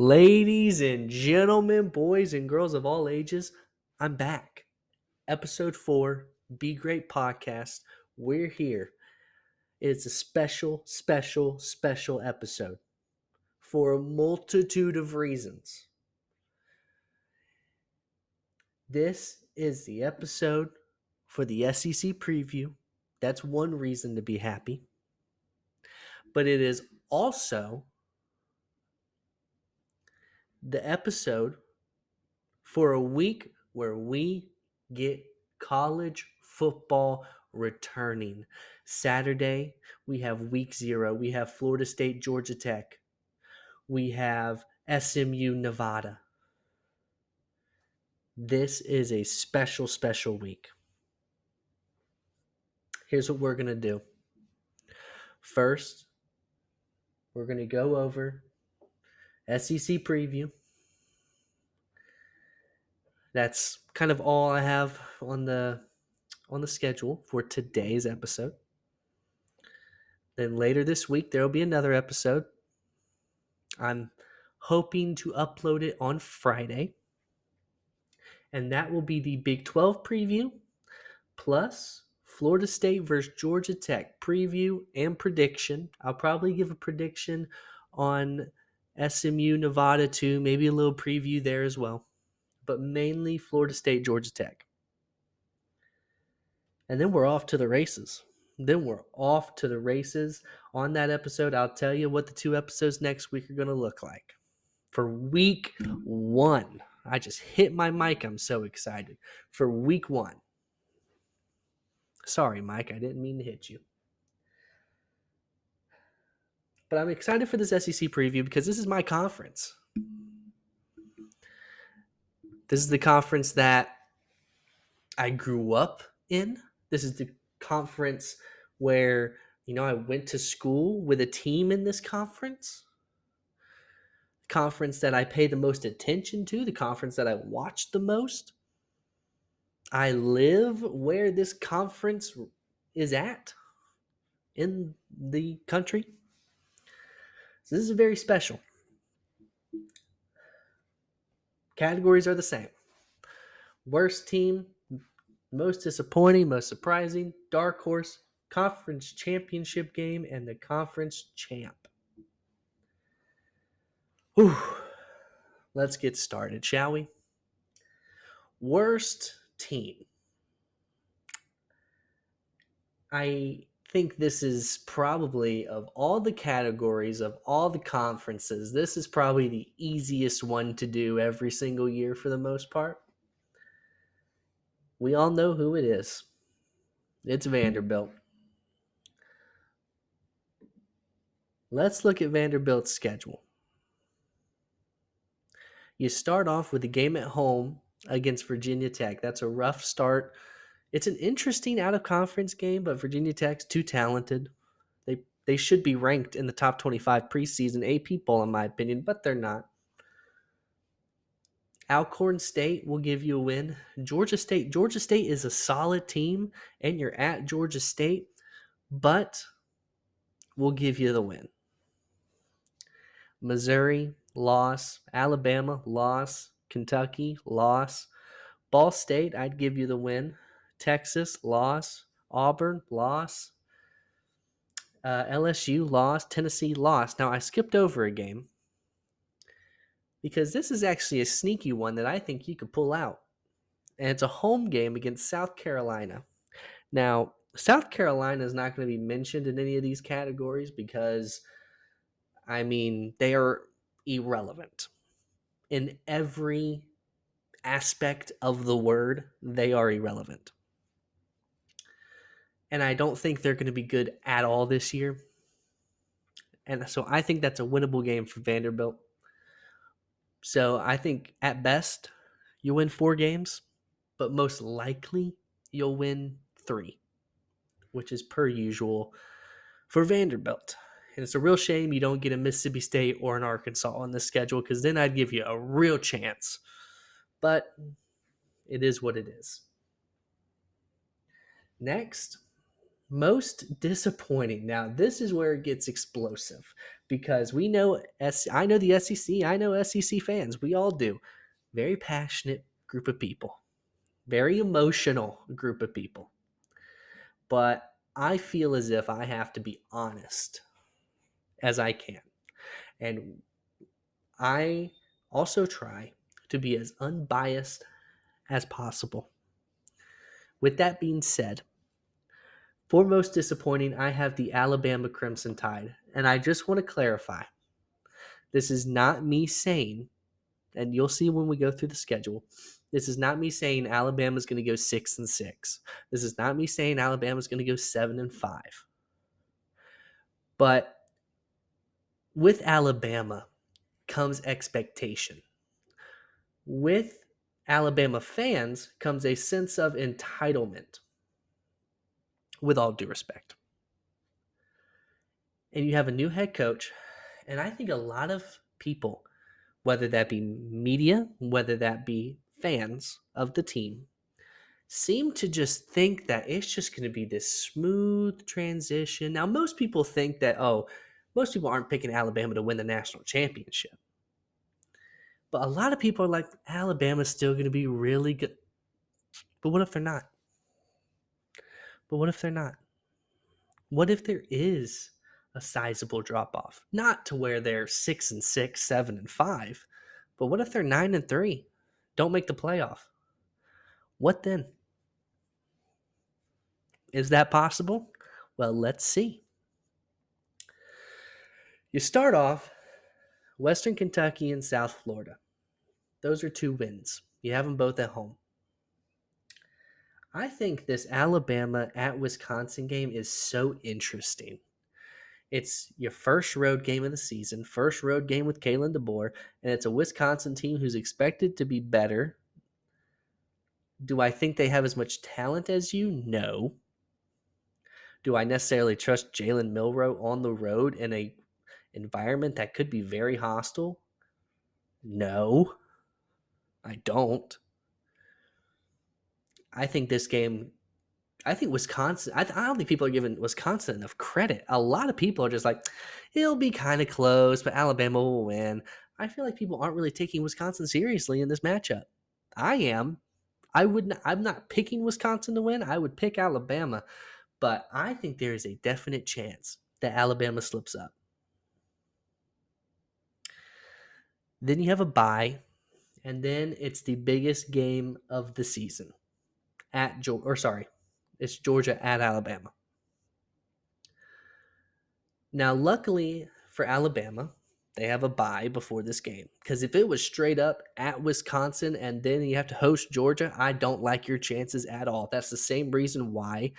Ladies and gentlemen, boys and girls of all ages, I'm back. Episode 4, Be Great Podcast. We're here. It's a special episode for a multitude of reasons. This is the episode for the SEC preview. That's one reason to be happy. But it is also the episode for a week where we get college football returning. Saturday, we have week 0. We have Florida State, Georgia Tech. We have SMU, Nevada. This is a special week. Here's what we're going to do. First, we're going to go over SEC preview. That's kind of all I have on the schedule for today's episode. Then later this week, there will be another episode. I'm hoping to upload it on Friday. And that will be the Big 12 preview, plus Florida State versus Georgia Tech preview and prediction. I'll probably give a prediction on SMU, Nevada too, maybe a little preview there as well. But mainly Florida State, Georgia Tech. And then we're off to the races. On that episode, I'll tell you what the 2 episodes next week are going to look like. For week 1, I just hit my mic. I'm so excited. For week 1. Sorry, Mike, I didn't mean to hit you. But I'm excited for this SEC preview because this is my conference. This is the conference that I grew up in. This is the conference where, I went to school with a team in this conference. Conference that I pay the most attention to, the conference that I watch the most. I live where this conference is at in the country. So this is very special. Categories are the same. Worst team, most disappointing, most surprising, dark horse, conference championship game, and the conference champ. Whew. Let's get started, shall we? Worst team. I think this is probably, of all the categories, of all the conferences, this is probably the easiest one to do every single year for the most part. We all know who it is. It's Vanderbilt. Let's look at Vanderbilt's schedule. You start off with a game at home against Virginia Tech. That's a rough start. It's an interesting out-of-conference game, but Virginia Tech's too talented. They should be ranked in the top 25 preseason AP poll, in my opinion, but they're not. Alcorn State will give you a win. Georgia State is a solid team, and you're at Georgia State, but we'll give you the win. Missouri, loss. Alabama, loss. Kentucky, loss. Ball State, I'd give you the win. Texas, loss. Auburn, loss. LSU, loss. Tennessee, loss. Now, I skipped over a game because this is actually a sneaky one that I think you could pull out. And it's a home game against South Carolina. Now, South Carolina is not going to be mentioned in any of these categories because, they are irrelevant. In every aspect of the word, they are irrelevant. And I don't think they're going to be good at all this year. And so I think that's a winnable game for Vanderbilt. So I think at best you win 4 games, but most likely you'll win 3, which is per usual for Vanderbilt. And it's a real shame you don't get a Mississippi State or an Arkansas on the schedule because then I'd give you a real chance. But it is what it is. Next, most disappointing. Now, this is where it gets explosive because we know I know the SEC, I know SEC fans, we all do. Very passionate group of people, very emotional group of people. But I feel as if I have to be honest as I can. And I also try to be as unbiased as possible. With that being said, for most disappointing, I have the Alabama Crimson Tide. And I just want to clarify this is not me saying, and you'll see when we go through the schedule, this is not me saying Alabama's going to go 6-6. This is not me saying Alabama's going to go 7-5. But with Alabama comes expectation. With Alabama fans comes a sense of entitlement, with all due respect. And you have a new head coach, and I think a lot of people, whether that be media, whether that be fans of the team, seem to just think that it's just going to be this smooth transition. Now, most people think that, most people aren't picking Alabama to win the national championship. But a lot of people are like, Alabama's still going to be really good. But what if they're not? But what if they're not? What if there is a sizable drop off? Not to where they're 6-6, 7-5, but what if they're 9-3? Don't make the playoff. What then? Is that possible? Well, let's see. You start off Western Kentucky and South Florida. Those are 2 wins. You have them both at home. I think this Alabama at Wisconsin game is so interesting. It's your first road game of the season, first road game with Kalen DeBoer, and it's a Wisconsin team who's expected to be better. Do I think they have as much talent as you? No. Do I necessarily trust Jalen Milroe on the road in a environment that could be very hostile? No, I don't. I think this game, I think Wisconsin, I don't think people are giving Wisconsin enough credit. A lot of people are just like, it'll be kind of close, but Alabama will win. I feel like people aren't really taking Wisconsin seriously in this matchup. I am. I'm not picking Wisconsin to win. I would pick Alabama, but I think there is a definite chance that Alabama slips up. Then you have a bye, and then it's the biggest game of the season it's Georgia at Alabama. Now, luckily for Alabama, they have a bye before this game. Because if it was straight up at Wisconsin and then you have to host Georgia, I don't like your chances at all. That's the same reason why.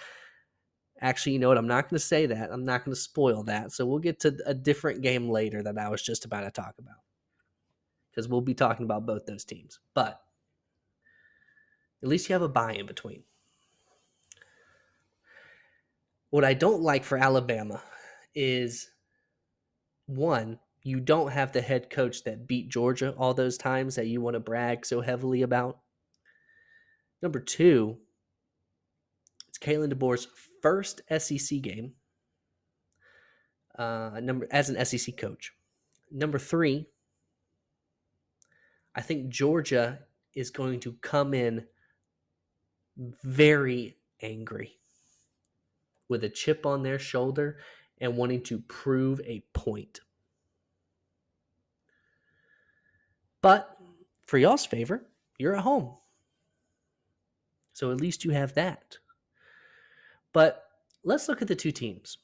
Actually, you know what? I'm not going to say that. I'm not going to spoil that. So we'll get to a different game later that I was just about to talk about. Because we'll be talking about both those teams. But at least you have a bye in between. What I don't like for Alabama is, one, you don't have the head coach that beat Georgia all those times that you want to brag so heavily about. Number two, it's Kalen DeBoer's first SEC game as an SEC coach. Number three, I think Georgia is going to come in very angry with a chip on their shoulder and wanting to prove a point. But for y'all's favor, you're at home. So at least you have that. But let's look at the 2 teams.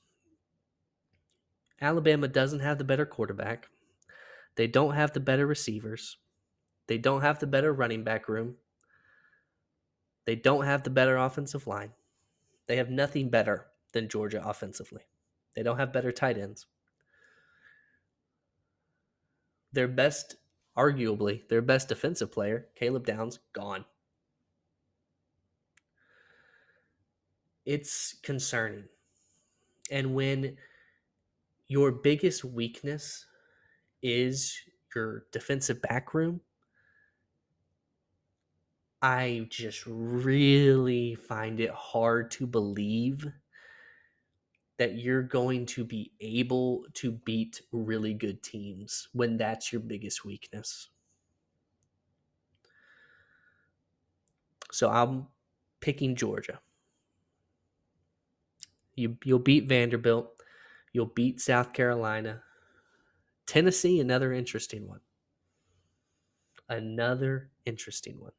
Alabama doesn't have the better quarterback. They don't have the better receivers. They don't have the better running back room. They don't have the better offensive line. They have nothing better than Georgia offensively. They don't have better tight ends. Arguably, their best defensive player, Caleb Downs, gone. It's concerning. And when your biggest weakness is your defensive back room, I just really find it hard to believe that you're going to be able to beat really good teams when that's your biggest weakness. So I'm picking Georgia. You'll beat Vanderbilt. You'll beat South Carolina. Tennessee, another interesting one. Another interesting one.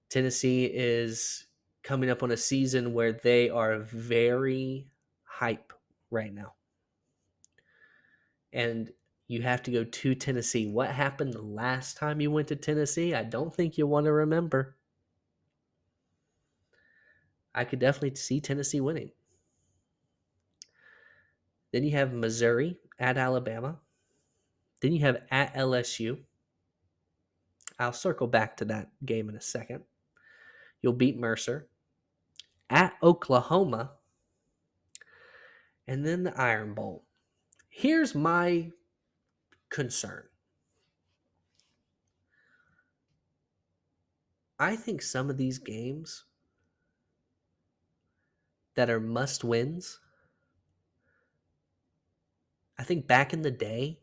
Tennessee is coming up on a season where they are very hype right now. And you have to go to Tennessee. What happened the last time you went to Tennessee? I don't think you want to remember. I could definitely see Tennessee winning. Then you have Missouri at Alabama. Then you have at LSU. I'll circle back to that game in a second. You'll beat Mercer. At Oklahoma. And then the Iron Bowl. Here's my concern. I think some of these games that are must wins, I think back in the day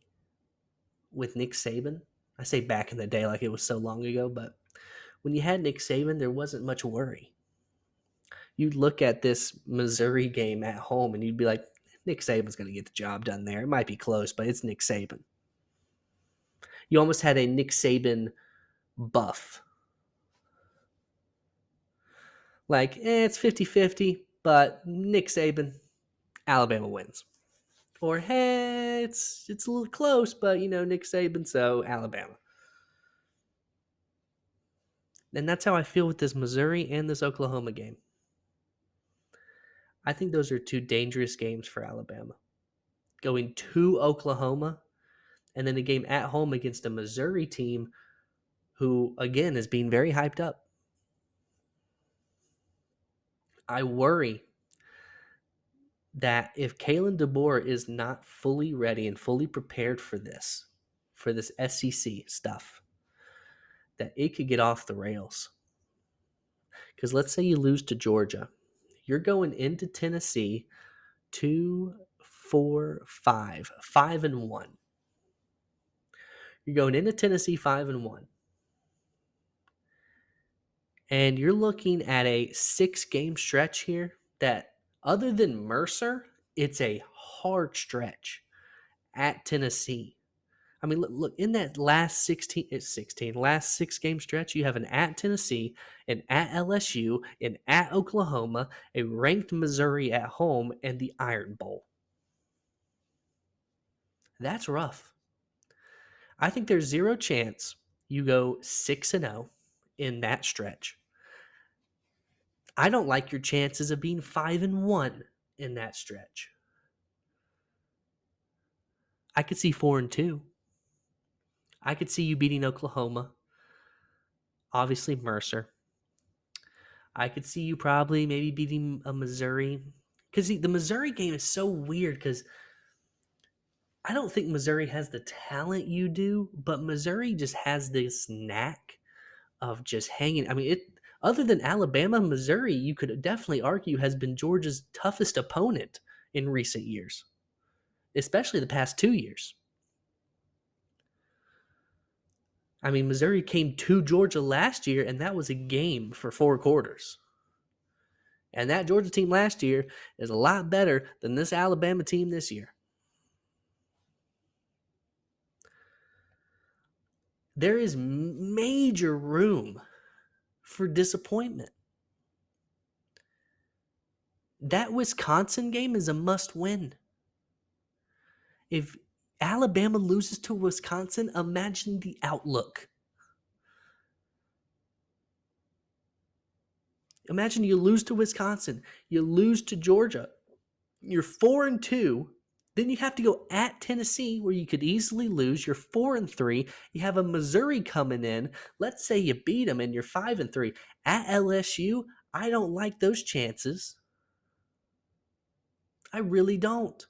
with Nick Saban, I say back in the day like it was so long ago, but when you had Nick Saban, there wasn't much worry. You'd look at this Missouri game at home and you'd be like, Nick Saban's going to get the job done there. It might be close, but it's Nick Saban. You almost had a Nick Saban buff. Like, it's 50-50, but Nick Saban, Alabama wins. Or, hey, it's a little close, but, Nick Saban, so Alabama. And that's how I feel with this Missouri and this Oklahoma game. I think those are two dangerous games for Alabama. Going to Oklahoma and then a game at home against a Missouri team who, again, is being very hyped up. I worry that if Kalen DeBoer is not fully ready and fully prepared for this SEC stuff, that it could get off the rails. Because let's say you lose to Georgia. You're going into Tennessee 5-1. You're going into Tennessee 5-1. And you're looking at a 6-game stretch here that, other than Mercer, it's a hard stretch at Tennessee. I mean, look in that last 6-game stretch, you have an at Tennessee, an at LSU, an at Oklahoma, a ranked Missouri at home, and the Iron Bowl. That's rough. I think there's zero chance you go 6-0 in that stretch. I don't like your chances of being 5-1 in that stretch. I could see 4-2. I could see you beating Oklahoma. Obviously, Mercer. I could see you probably maybe beating a Missouri. Because the Missouri game is so weird because I don't think Missouri has the talent you do, but Missouri just has this knack of just hanging. I mean, other than Alabama, Missouri, you could definitely argue, has been Georgia's toughest opponent in recent years, especially the past 2 years. I mean, Missouri came to Georgia last year, and that was a game for 4 quarters. And that Georgia team last year is a lot better than this Alabama team this year. There is major room for disappointment. That Wisconsin game is a must win. If Alabama loses to Wisconsin, imagine the outlook. Imagine you lose to Wisconsin, you lose to Georgia, you're 4-2. Then you have to go at Tennessee, where you could easily lose. You're 4-3. You have a Missouri coming in. Let's say you beat them and you're 5-3. At LSU, I don't like those chances. I really don't.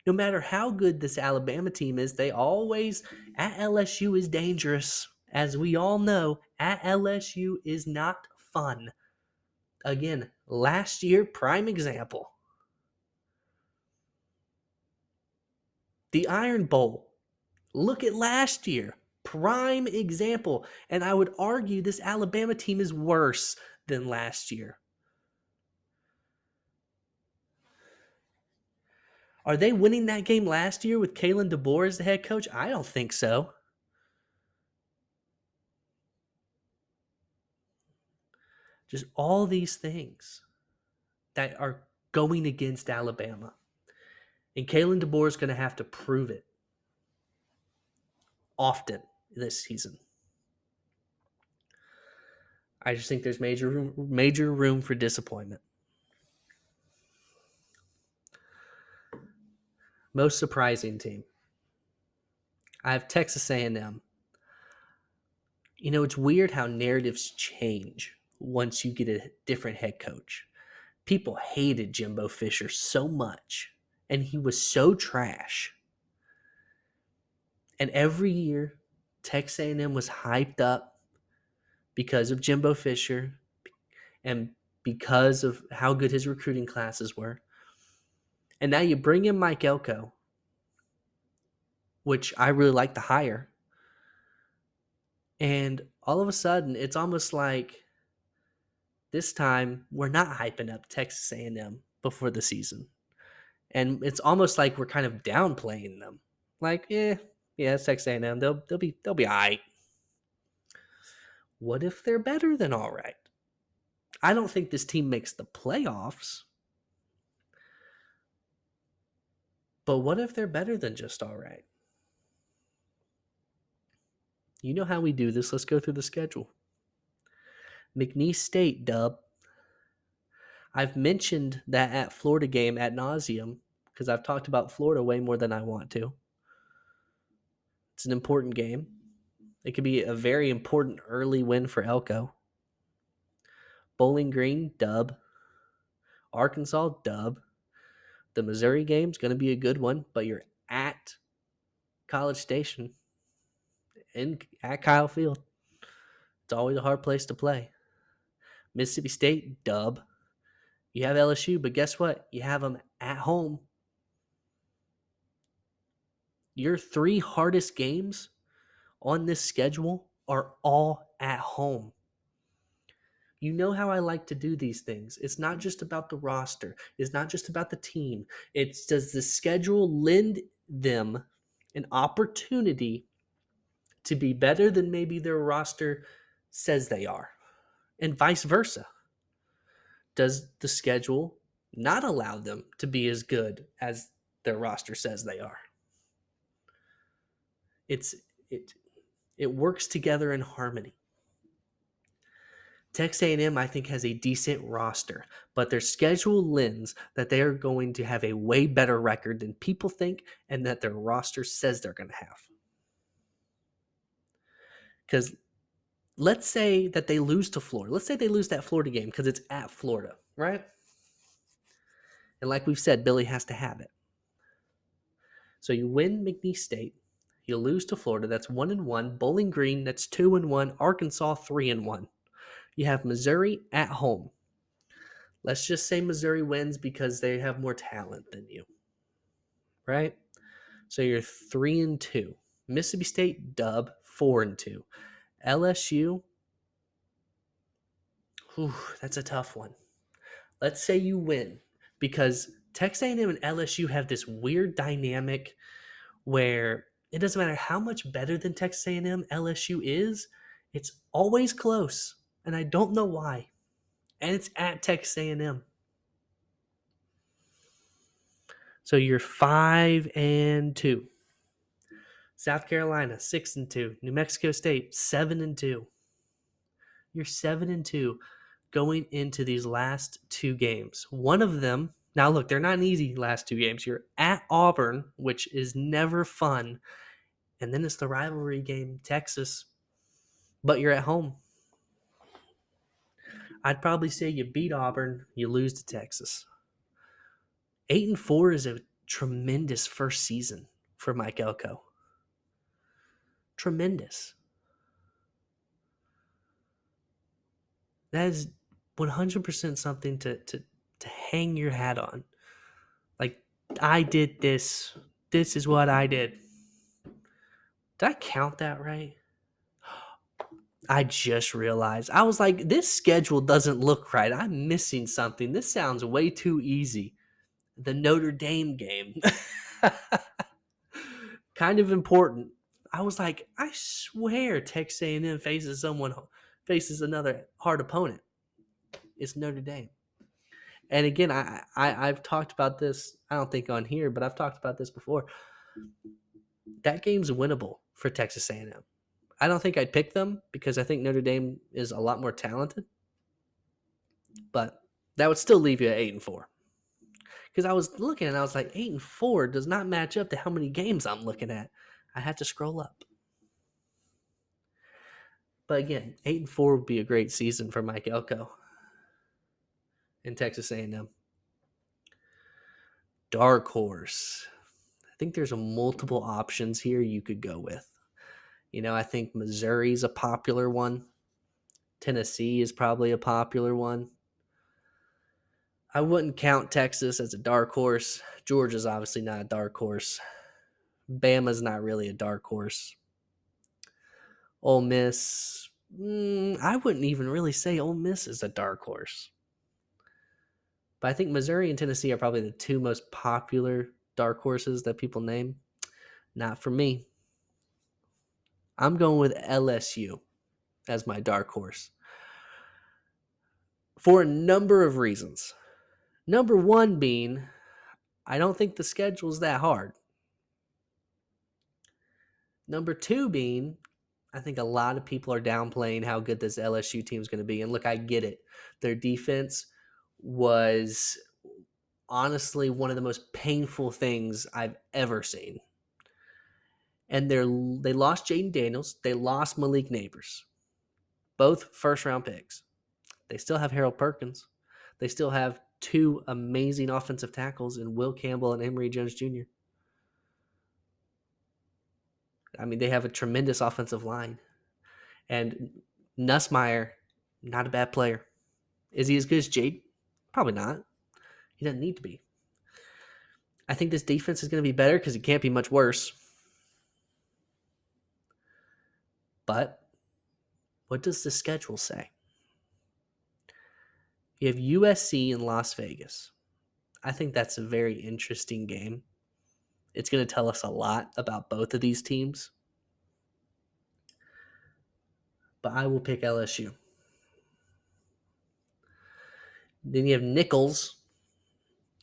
No matter how good this Alabama team is, they always, at LSU is dangerous. As we all know, at LSU is not fun. Again, last year, prime example. The Iron Bowl. Look at last year. Prime example. And I would argue this Alabama team is worse than last year. Are they winning that game last year with Kalen DeBoer as the head coach? I don't think so. Just all these things that are going against Alabama. And Kalen DeBoer is going to have to prove it often this season. I just think there's major room for disappointment. Most surprising team. I have Texas A&M. You know, it's weird how narratives change once you get a different head coach. People hated Jimbo Fisher so much, and he was so trash. And every year, Texas A&M was hyped up because of Jimbo Fisher and because of how good his recruiting classes were. And now you bring in Mike Elko, which I really like the hire. And all of a sudden, it's almost like this time we're not hyping up Texas A&M before the season. And it's almost like we're kind of downplaying them. Like, yeah, it's Texas A&M. They'll be all right. What if they're better than all right? I don't think this team makes the playoffs. But what if they're better than just all right? You know how we do this. Let's go through the schedule. McNeese State, dub. I've mentioned that at Florida game ad nauseum because I've talked about Florida way more than I want to. It's an important game. It could be a very important early win for Elko. Bowling Green, dub. Arkansas, dub. The Missouri game's going to be a good one, but you're at College Station at Kyle Field. It's always a hard place to play. Mississippi State, dub. You have LSU, but guess what? You have them at home. Your 3 hardest games on this schedule are all at home. You know how I like to do these things. It's not just about the roster. It's not just about the team. It's does the schedule lend them an opportunity to be better than maybe their roster says they are, and vice versa. Does the schedule not allow them to be as good as their roster says they are? It works together in harmony. Texas A&M, I think, has a decent roster, but their schedule lends that they are going to have a way better record than people think and that their roster says they're going to have. Because let's say that they lose to Florida. Let's say they lose that Florida game because it's at Florida, right? And like we've said, Billy has to have it. So you win McNeese State. You lose to Florida. That's 1-1. Bowling Green, that's 2-1. Arkansas, 3-1. You have Missouri at home. Let's just say Missouri wins because they have more talent than you, right? So you're 3-2. Mississippi State, dub, 4-2. LSU, that's a tough one. Let's say you win because Texas A&M and LSU have this weird dynamic where it doesn't matter how much better than Texas A&M LSU is, it's always close, and I don't know why. And it's at Texas A&M. So you're 5-2. South Carolina 6-2. New Mexico State 7-2. You're 7-2 going into these last 2 games. One of them, now look, they're not an easy last 2 games. You're at Auburn, which is never fun, and then it's the rivalry game, Texas, but you're at home. I'd probably say you beat Auburn, you lose to Texas. 8-4 is a tremendous first season for Mike Elko. Tremendous. That is 100% something to hang your hat on. Like, I did this This is what I did. Did I count that right? I just realized. I was like, this schedule doesn't look right. I'm missing something. This sounds way too easy. The Notre Dame game. Kind of important. I was like, I swear Texas A&M faces another hard opponent. It's Notre Dame. And again, I've talked about this. I don't think on here, but I've talked about this before. That game's winnable for Texas A&M. I don't think I'd pick them because I think Notre Dame is a lot more talented. But that would still leave you at 8-4. Because I was looking and I was like, 8-4 does not match up to how many games I'm looking at. I had to scroll up. But again, 8-4 would be a great season for Mike Elko in Texas A&M. Dark horse. I think there's multiple options here you could go with. I think Missouri's a popular one. Tennessee is probably a popular one. I wouldn't count Texas as a dark horse. Georgia's obviously not a dark horse. Bama's not really a dark horse. Ole Miss, I wouldn't even really say Ole Miss is a dark horse. But I think Missouri and Tennessee are probably the two most popular dark horses that people name. Not for me. I'm going with LSU as my dark horse for a number of reasons. Number one being, I don't think the schedule's that hard. Number two being, I think a lot of people are downplaying how good this LSU team is going to be. And look, I get it. Their defense was honestly one of the most painful things I've ever seen. And they lost Jaden Daniels. They lost Malik Neighbors. Both first-round picks. They still have Harold Perkins. They still have two amazing offensive tackles in Will Campbell and Emory Jones Jr. I mean, they have a tremendous offensive line. And Nussmeier, not a bad player. Is he as good as Jade? Probably not. He doesn't need to be. I think this defense is going to be better because it can't be much worse. But what does the schedule say? You have USC in Las Vegas. I think that's a very interesting game. It's going to tell us a lot about both of these teams. But I will pick LSU. Then you have Nichols.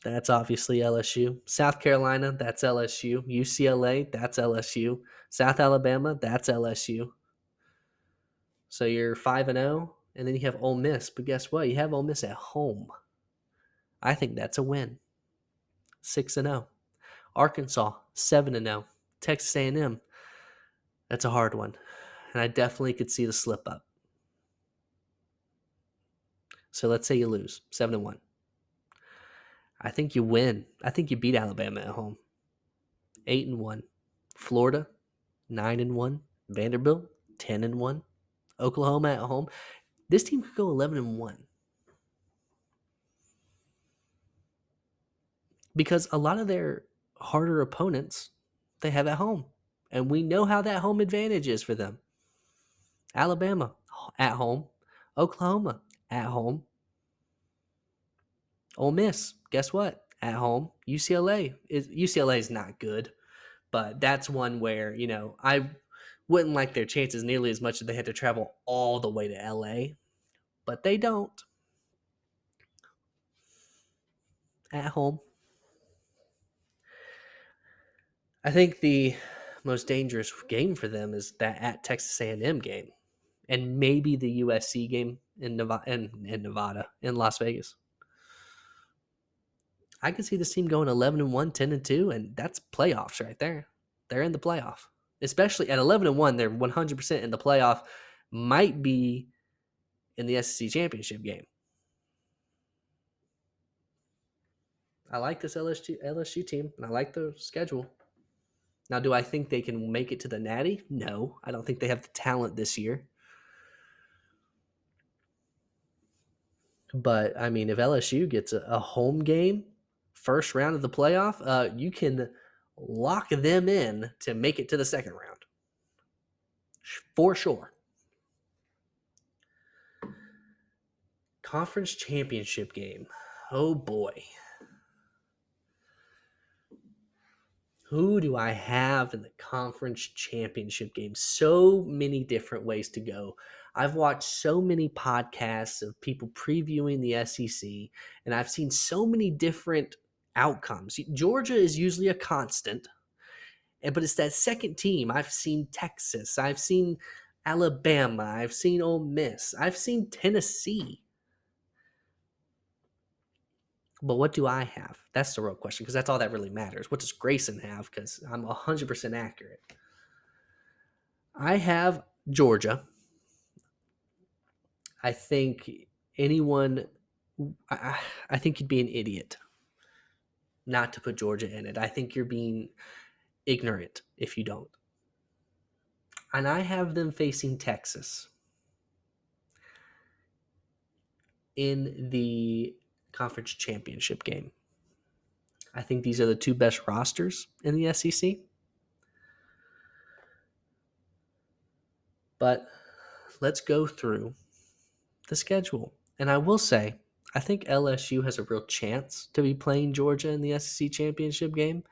That's obviously LSU. South Carolina, that's LSU. UCLA, that's LSU. South Alabama, that's LSU. So you're 5-0, and then you have Ole Miss. But guess what? You have Ole Miss at home. I think that's a win. 6-0. Arkansas, 7-0. Texas A&M, that's a hard one. And I definitely could see the slip up. So let's say you lose, 7-1. I think you win. I think you beat Alabama at home. 8-1. Florida, 9-1. Vanderbilt, 10-1. Oklahoma at home. This team could go 11-1. Because a lot of their harder opponents they have at home. And we know how that home advantage is for them. Alabama at home. Oklahoma at home. Ole Miss, guess what? At home. UCLA is not good, but that's one where, I wouldn't like their chances nearly as much if they had to travel all the way to LA, but they don't. At home. I think the most dangerous game for them is that at Texas A&M game, and maybe the USC game in Nevada, in Las Vegas. I can see this team going 11-1, 10-2, and that's playoffs right there. They're in the playoff. Especially at 11-1, they're 100% in the playoff. Might be in the SEC championship game. I like this LSU team, and I like the schedule. Now, do I think they can make it to the Natty? No, I don't think they have the talent this year. But, I mean, if LSU gets a home game, first round of the playoff, you can lock them in to make it to the second round. For sure. Conference championship game. Oh boy. Who do I have in the conference championship game? So many different ways to go. I've watched so many podcasts of people previewing the SEC, and I've seen so many different outcomes. Georgia is usually a constant, but it's that second team. I've seen Texas, I've seen Alabama, I've seen Ole Miss, I've seen Tennessee. But what do I have? That's the real question, because that's all that really matters. What does Grayson have? Because I'm 100% accurate. I have Georgia. I think anyone, I think you'd be an idiot not to put Georgia in it. I think you're being ignorant if you don't. And I have them facing Texas in the conference championship game. I think these are the two best rosters in the SEC. But let's go through the schedule. And I will say, I think LSU has a real chance to be playing Georgia in the SEC championship game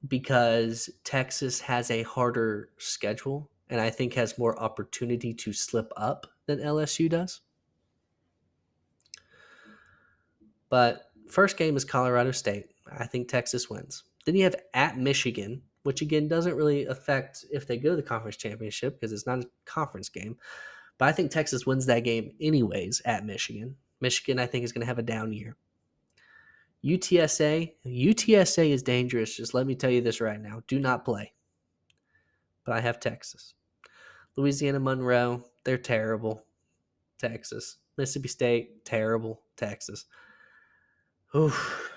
because Texas has a harder schedule and I think has more opportunity to slip up than LSU does. But first game is Colorado State. I think Texas wins. Then you have at Michigan, which again doesn't really affect if they go to the conference championship because it's not a conference game. But I think Texas wins that game anyways at Michigan. Michigan, I think, is going to have a down year. UTSA is dangerous. Just let me tell you this right now. Do not play. But I have Texas. Louisiana Monroe, they're terrible. Texas. Mississippi State, terrible. Texas. Oof.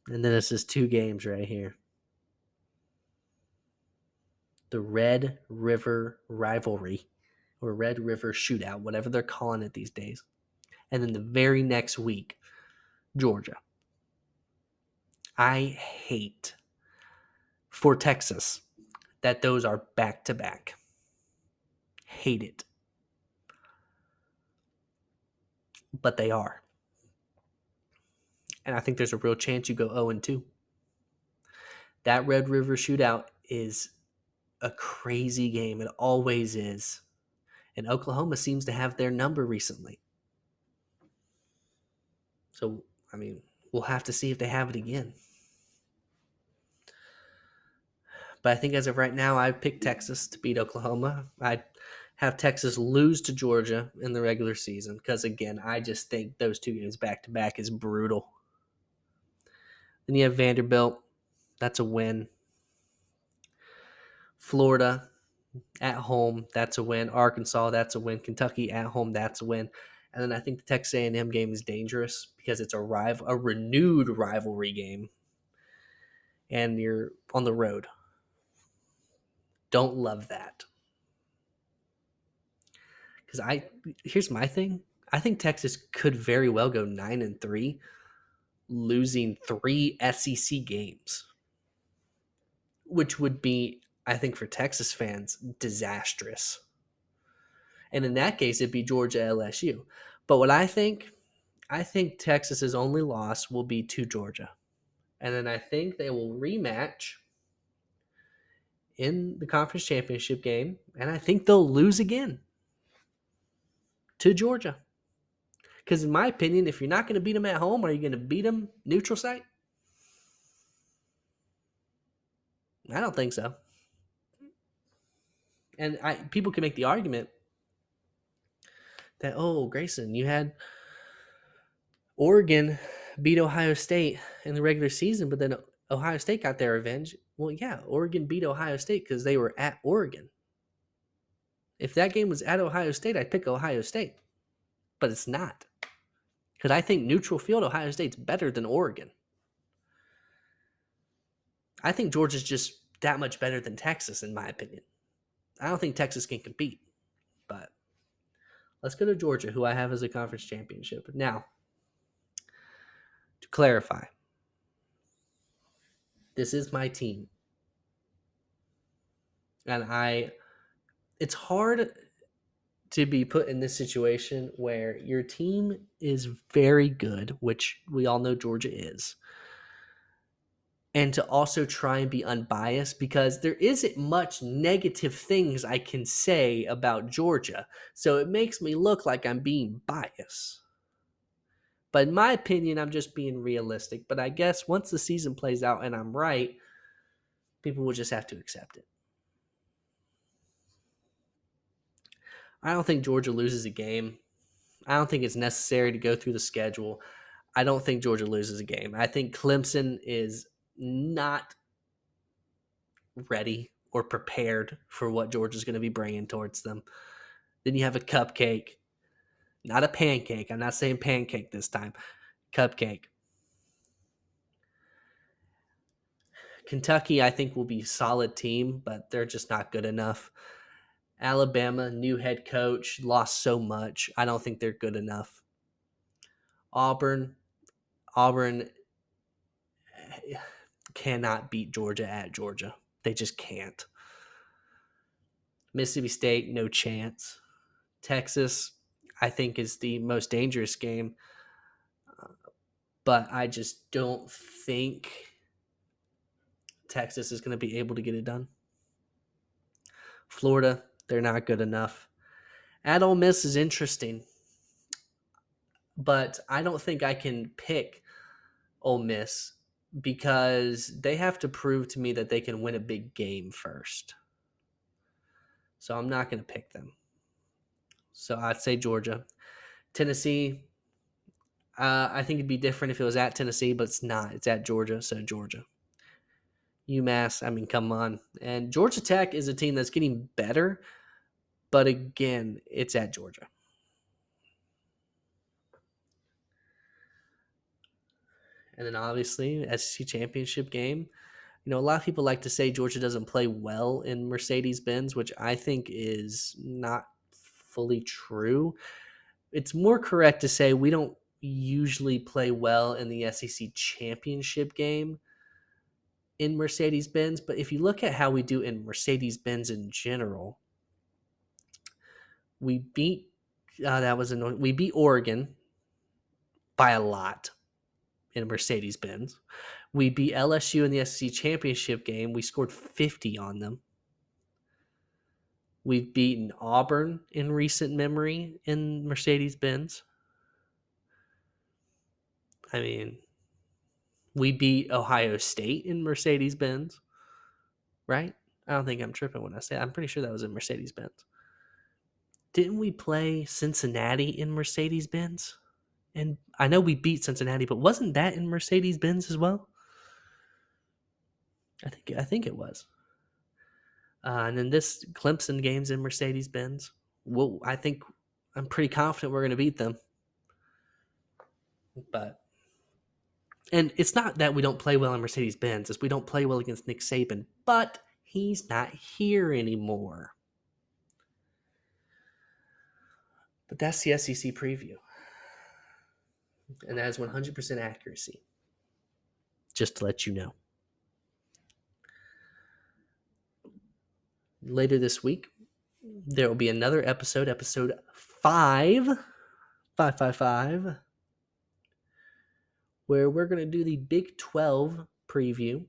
And then it's just two games right here. The Red River Rivalry or Red River Shootout, whatever they're calling it these days. And then the very next week, Georgia. I hate for Texas that those are back to back. Hate it. But they are. And I think there's a real chance you go 0-2. That Red River Shootout is a crazy game. It always is. And Oklahoma seems to have their number recently. So, I mean, we'll have to see if they have it again. But I think as of right now, I'd pick Texas to beat Oklahoma. I'd have Texas lose to Georgia in the regular season because, again, I just think those two games back-to-back is brutal. Then you have Vanderbilt. That's a win. Florida at home, that's a win. Arkansas, that's a win. Kentucky at home, that's a win. And then I think the Texas A&M game is dangerous because it's a renewed rivalry game, and you're on the road. Don't love that. Because here's my thing. I think Texas could very well go 9-3, losing 3 SEC games, which would be, I think, for Texas fans, disastrous. And in that case, it'd be Georgia LSU. But what I think Texas's only loss will be to Georgia. And then I think they will rematch in the conference championship game. And I think they'll lose again to Georgia. Because in my opinion, if you're not going to beat them at home, are you going to beat them neutral site? I don't think so. And people can make the argument that, oh, Grayson, you had Oregon beat Ohio State in the regular season, but then Ohio State got their revenge. Well, yeah, Oregon beat Ohio State because they were at Oregon. If that game was at Ohio State, I'd pick Ohio State. But it's not. Because I think neutral field Ohio State's better than Oregon. I think Georgia's just that much better than Texas, in my opinion. I don't think Texas can compete. But let's go to Georgia, who I have as a conference championship. Now, to clarify, This is my team. And it's hard to be put in this situation where your team is very good, which we all know Georgia is, and to also try and be unbiased because there isn't much negative things I can say about Georgia. So it makes me look like I'm being biased. But in my opinion, I'm just being realistic. But I guess once the season plays out and I'm right, people will just have to accept it. I don't think Georgia loses a game. I don't think it's necessary to go through the schedule. I don't think Georgia loses a game. I think Clemson is not ready or prepared for what Georgia's going to be bringing towards them. Then you have a cupcake, not a pancake. I'm not saying pancake this time. Cupcake. Kentucky, I think, will be a solid team, but they're just not good enough. Alabama, new head coach, lost so much. I don't think they're good enough. Auburn cannot beat Georgia at Georgia. They just can't. Mississippi State, no chance. Texas, I think, is the most dangerous game, but I just don't think Texas is going to be able to get it done. Florida, they're not good enough. At Ole Miss is interesting, but I don't think I can pick Ole Miss because they have to prove to me that they can win a big game first. So I'm not going to pick them. So I'd say Georgia. Tennessee, I think it'd be different if it was at Tennessee, but it's not. It's at Georgia, so Georgia. UMass, I mean, come on. And Georgia Tech is a team that's getting better, but again, it's at Georgia. And then obviously, SEC championship game. You know, a lot of people like to say Georgia doesn't play well in Mercedes Benz, which I think is not fully true. It's more correct to say we don't usually play well in the SEC championship game in Mercedes Benz. But if you look at how we do in Mercedes Benz in general, we beat we beat Oregon by a lot in Mercedes Benz. We beat LSU in the SEC championship game. We scored 50 on them. We've beaten Auburn in recent memory in Mercedes Benz. I mean, we beat Ohio State in Mercedes Benz, right? I don't think I'm tripping when I say I'm pretty sure that was in Mercedes Benz. Didn't we play Cincinnati in Mercedes Benz? And I know we beat Cincinnati, but wasn't that in Mercedes Benz as well? I think it was. And then this Clemson game's in Mercedes Benz. Well, I'm pretty confident we're going to beat them. But and it's not that we don't play well in Mercedes Benz; it's we don't play well against Nick Saban. But he's not here anymore. But that's the SEC preview, and that is 100% accuracy. Just to let you know. Later this week, there will be another episode 555, where we're going to do the Big 12 preview,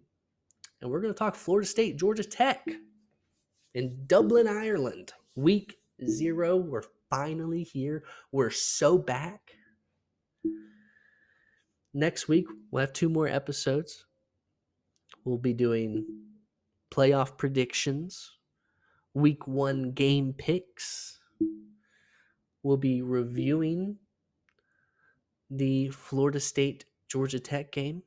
and we're going to talk Florida State, Georgia Tech in Dublin, Ireland. Week 0, we're finally here. We're so back. Next week, we'll have 2 more episodes. We'll be doing playoff predictions, week 1 game picks. We'll be reviewing the Florida State Georgia Tech game.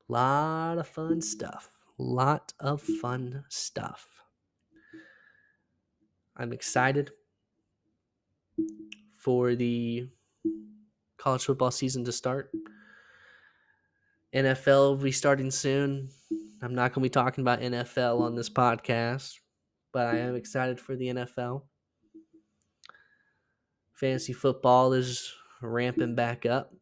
Lot of fun stuff. I'm excited for the college football season to start. NFL will be starting soon. I'm not going to be talking about NFL on this podcast, but I am excited for the NFL. Fantasy football is ramping back up.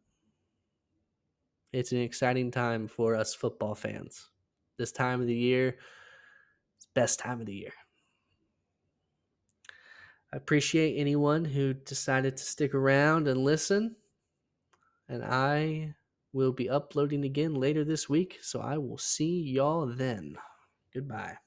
It's an exciting time for us football fans. This time of the year, it's the best time of the year. I appreciate anyone who decided to stick around and listen. And I will be uploading again later this week, so I will see y'all then. Goodbye.